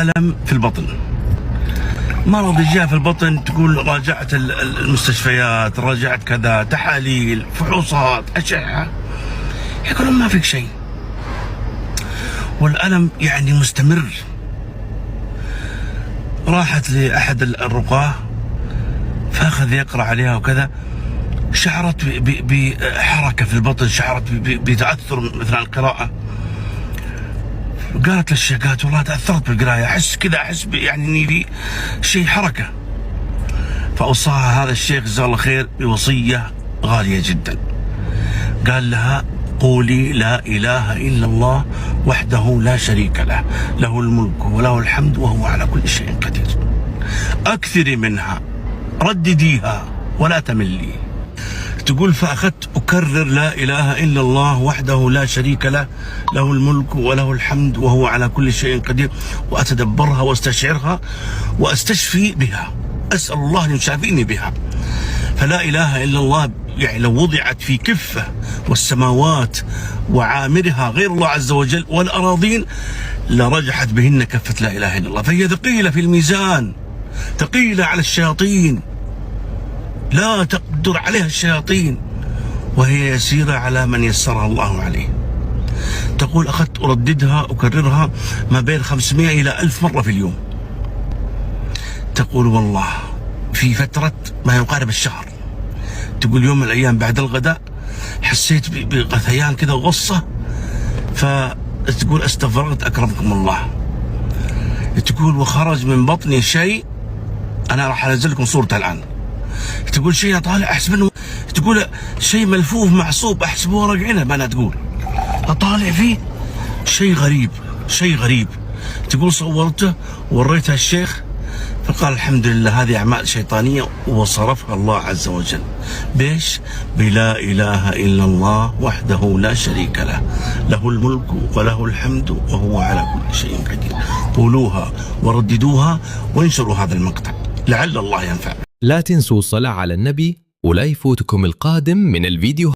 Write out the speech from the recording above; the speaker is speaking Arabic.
ألم في البطن، مرض جاء في البطن، تقول راجعت المستشفيات، راجعت كذا، تحاليل، فحوصات، أشعة، يقولون ما فيك شيء، والألم يعني مستمر. راحت لأحد الرقاة فأخذ يقرأ عليها وكذا، شعرت بحركة في البطن، شعرت بتأثر مثل القراءة. قالت للشيخ، قالت والله تأثرت بالقراءة، أحس كذا، أحس يعني إني في شيء حركة. فأوصاها هذا الشيخ جزاه الله خير بوصية غالية جدا، قال لها قولي لا إله إلا الله وحده لا شريك له، له الملك وله الحمد وهو على كل شيء قدير. أكثري منها، ردديها ولا تملي. تقول فأخذت أكرر لا إله إلا الله وحده لا شريك له، له الملك وله الحمد وهو على كل شيء قدير، وأتدبرها واستشعرها واستشفي بها، أسأل الله أن يشافيني بها. فلا إله إلا الله يعني لو وضعت في كفة والسماوات وعامرها غير الله عز وجل والأراضين لرجحت بهن كفة لا إله إلا الله، فهي ثقيلة في الميزان، ثقيلة على الشياطين، لا تقدر عليها الشياطين، وهي يسيرة على من يسرها الله عليه. تقول أخذت أرددها أكررها ما بين 500 إلى 1000 مرة في اليوم. تقول والله في فترة ما يقارب الشهر، تقول يوم من الأيام بعد الغداء حسيت بغثيان كذا وغصة، فتقول استفرغت أكرمكم الله. تقول وخرج من بطني شيء، أنا راح أنزل لكم صورته الآن. تقول شيء أطالع أحسب إنه، تقول شيء ملفوف معصوب أحسبه ورق عنب، أنا تقول أطالع فيه شيء غريب، شيء غريب. تقول صورته ووريتها الشيخ، فقال الحمد لله هذه أعمال شيطانية وصرفها الله عز وجل. بيش؟ بلا إله إلا الله وحده لا شريك له، له الملك وله الحمد وهو على كل شيء قدير. قولوها ورددوها وانشروا هذا المقطع لعل الله ينفع. لا تنسوا الصلاة على النبي ولا يفوتكم القادم من الفيديو.